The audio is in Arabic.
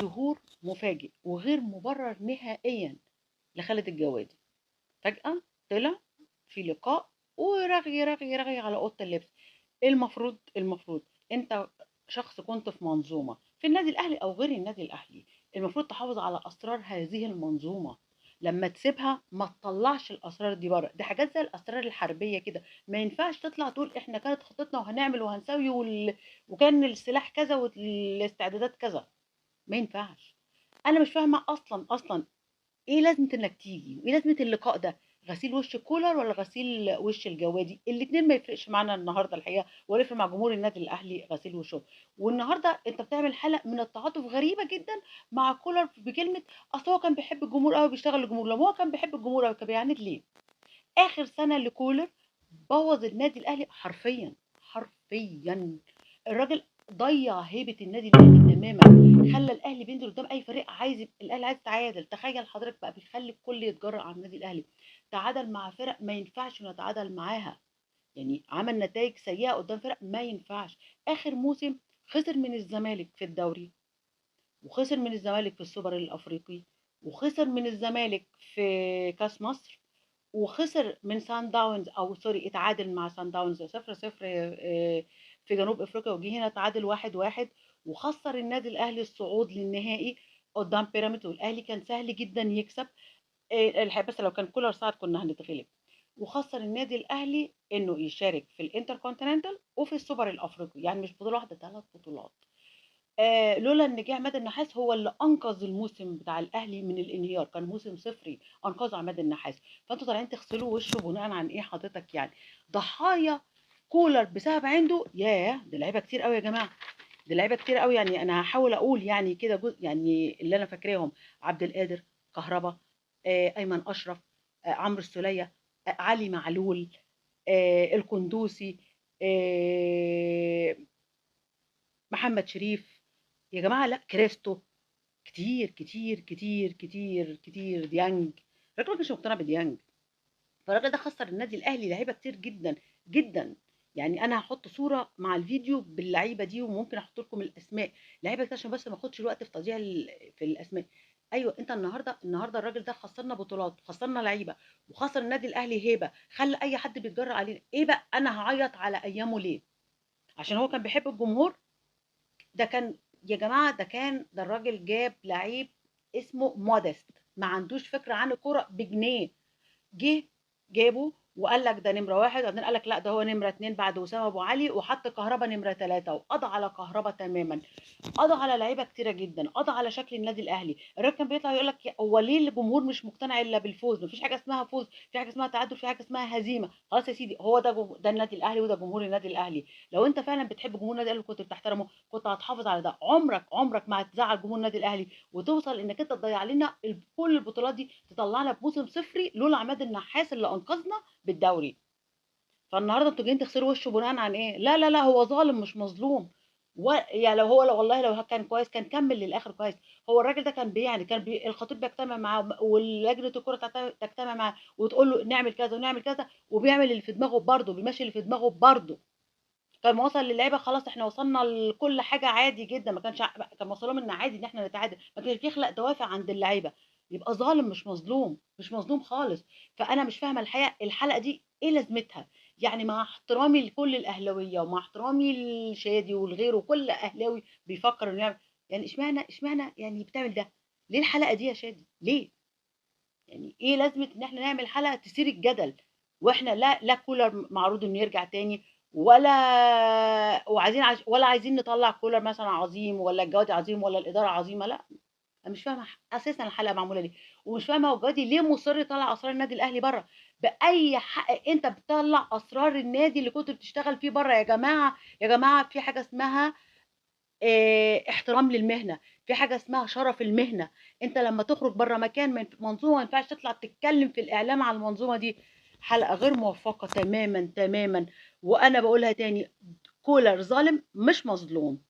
ظهور مفاجئ وغير مبرر نهائيا لخالد الجوادي. فجأة طلع في لقاء ورغي رغي رغي على اوضه اللبس. المفروض انت شخص كنت في منظومه في النادي الاهلي او غير النادي الاهلي، المفروض تحافظ على اسرار هذه المنظومه. لما تسيبها ما تطلعش الاسرار دي بره، دي حاجات زي الاسرار الحربيه كده. ما ينفعش تطلع تقول احنا كانت خطتنا وهنعمل وهنسوي وكان السلاح كذا والاستعدادات كذا. ما ينفعش. انا مش فاهمه اصلا ايه لازمه انك تيجي وايه لازمه اللقاء ده. غسيل وش كولر ولا غسيل وش الجوادي؟ الاثنين ما يفرقش معانا النهارده الحقيقه، ولا يفرق مع جمهور النادي الاهلي غسيل وشهم. والنهارده انت بتعمل حاله من التعاطف غريبه جدا مع كولر بكلمه اصل هو كان بيحب الجمهور قوي بيشتغل للجمهور. لما هو كان بيحب الجمهور قوي كان بيعاند ليه؟ اخر سنه لكولر بوظ النادي الاهلي حرفيا حرفيا. الراجل ضيع هيبه النادي الاهلي تماما، خلى الاهلي بينزل قدام اي فريق عايز الاهلي عايز يتعادل. تخيل حضرتك بقى بيخلي الكل يتجرأ على النادي الاهلي. تعادل مع فرق ما ينفعش نتعادل معاها، يعني عمل نتائج سيئه قدام فرق ما ينفعش. اخر موسم خسر من الزمالك في الدوري، وخسر من الزمالك في السوبر الافريقي، وخسر من الزمالك في كاس مصر، وخسر من سان داونز او سوري اتعادل مع سان داونز 0-0 في جنوب افريقيا، وجه هنا تعادل 1-1، وخسر النادي الاهلي الصعود للنهائي قدام بيراميدز، والاهلي كان سهل جدا يكسب الحقيقه، بس لو كان كولر صعد كنا هنتغلب. وخسر النادي الاهلي انه يشارك في الانتركونتيننتال وفي السوبر الافريقي، يعني مش بطوله واحده 3 بطولات. لولا ان جه عماد النحاس هو اللي انقذ الموسم بتاع الاهلي من الانهيار، كان موسم صفري انقذه عماد النحاس. فانتوا طالعين تغسلوا وشه بناء عن ايه حضرتك يعني؟ ضحايا كولر بسبب عنده. ياه ده لعيبه كتير قوي يا جماعه، ده لعيبه كتير قوي. يعني انا هحاول اقول يعني كده جزء يعني اللي انا فاكراهم: عبد القادر، كهربا، ايمن اشرف، عمرو السوليه، علي معلول، القندوسي، آه، محمد شريف. يا جماعه لا كريستو، كتير كتير كتير كتير كتير. ديانج، الراجل ما كانش مقتنع بديانج. فالراجل ده خسر النادي الاهلي لعيبه كتير جدا جدا. يعني انا هحط صوره مع الفيديو باللعيبه دي، وممكن احط لكم الاسماء لعيبه كتير عشان بس ما اخدش الوقت في تضييع في الاسماء. ايوه انت النهارده الراجل ده خسرنا بطولات، خسرنا لعيبه، وخسر النادي الاهلي هيبه، خلى اي حد بيتجرأ علينا. ايه بقى انا هعيط على ايامه ليه؟ عشان هو كان بيحب الجمهور؟ ده كان يا جماعه ده الراجل جاب لعيب اسمه موديست ما عندوش فكره عن الكوره بجنيه. جه جابه وقال لك ده نمره واحد، وبعدين قال لك لا ده هو نمره اتنين بعد وسام ابو علي، وحط كهربا نمره ثلاثه، وقضى على كهربا تماما. قضى على لعيبه كتيره جدا، قضى على شكل النادي الاهلي. الراجل كان بيطلع يقول لك هو ليه الجمهور مش مقتنع الا بالفوز؟ مفيش حاجه اسمها فوز، في حاجه اسمها تعادل، في حاجه اسمها هزيمه. خلاص يا سيدي، هو ده النادي الاهلي وده جمهور النادي الاهلي. لو انت فعلا بتحب جمهور النادي الاهلي وكنت بتحترمه كنت هتحافظ على ده. عمرك ما هتزعل جمهور النادي الاهلي وتوصل انك انت تضيع لنا كل البطولات دي، تطلعنا بموسم صفري لولا عماد النحاس اللي انقذنا بالدوري. فالنهارده انتوا جايين تغسلوا وشه بناء عن ايه؟ لا لا لا، هو ظالم مش مظلوم. يعني لو والله لو كان كويس كان كمل للاخر كويس. هو الراجل ده كان يعني الخطيب بيجتمع معاه ولجنه الكره تجتمع معاه وتقول له نعمل كذا ونعمل كذا، وبيعمل اللي في دماغه برضه، بيمشي اللي في دماغه برضه. كان وصل للعيبه خلاص احنا وصلنا لكل حاجه عادي جدا، ما كانش كان وصل لهم ان عادي ان احنا نتعادل، ما كانش بيخلق دوافع عند اللعيبه. يبقى ظالم مش مظلوم، مش مظلوم خالص. فانا مش فاهمه الحقيقه الحلقه دي ايه لازمتها. يعني مع احترامي لكل الاهلاويه ومع احترامي لشادي والغير وكل اهلاوي بيفكر انه يعمل، يعني اشمعنى يعني بتعمل ده؟ ليه الحلقه دي يا شادي ليه؟ يعني ايه لازمه ان احنا نعمل حلقه تثير الجدل واحنا لا كولر معروض انه يرجع تاني، ولا ولا عايزين نطلع كولر مثلا عظيم ولا الجوادي عظيم ولا الاداره عظيمه؟ لا. انا مش فاهمه اساسا الحلقه معموله ليه، ومش فاهمه هو الجوادي ليه مصر يطلع اسرار النادي الاهلي بره. باي حق انت بتطلع اسرار النادي اللي كنت بتشتغل فيه بره؟ يا جماعه يا جماعه في حاجه اسمها احترام للمهنه، في حاجه اسمها شرف المهنه. انت لما تخرج بره مكان من منظومه ما ينفعش تطلع تتكلم في الاعلام على المنظومه دي. حلقه غير موفقه تماما تماما. وانا بقولها تاني: كولر ظالم مش مظلوم.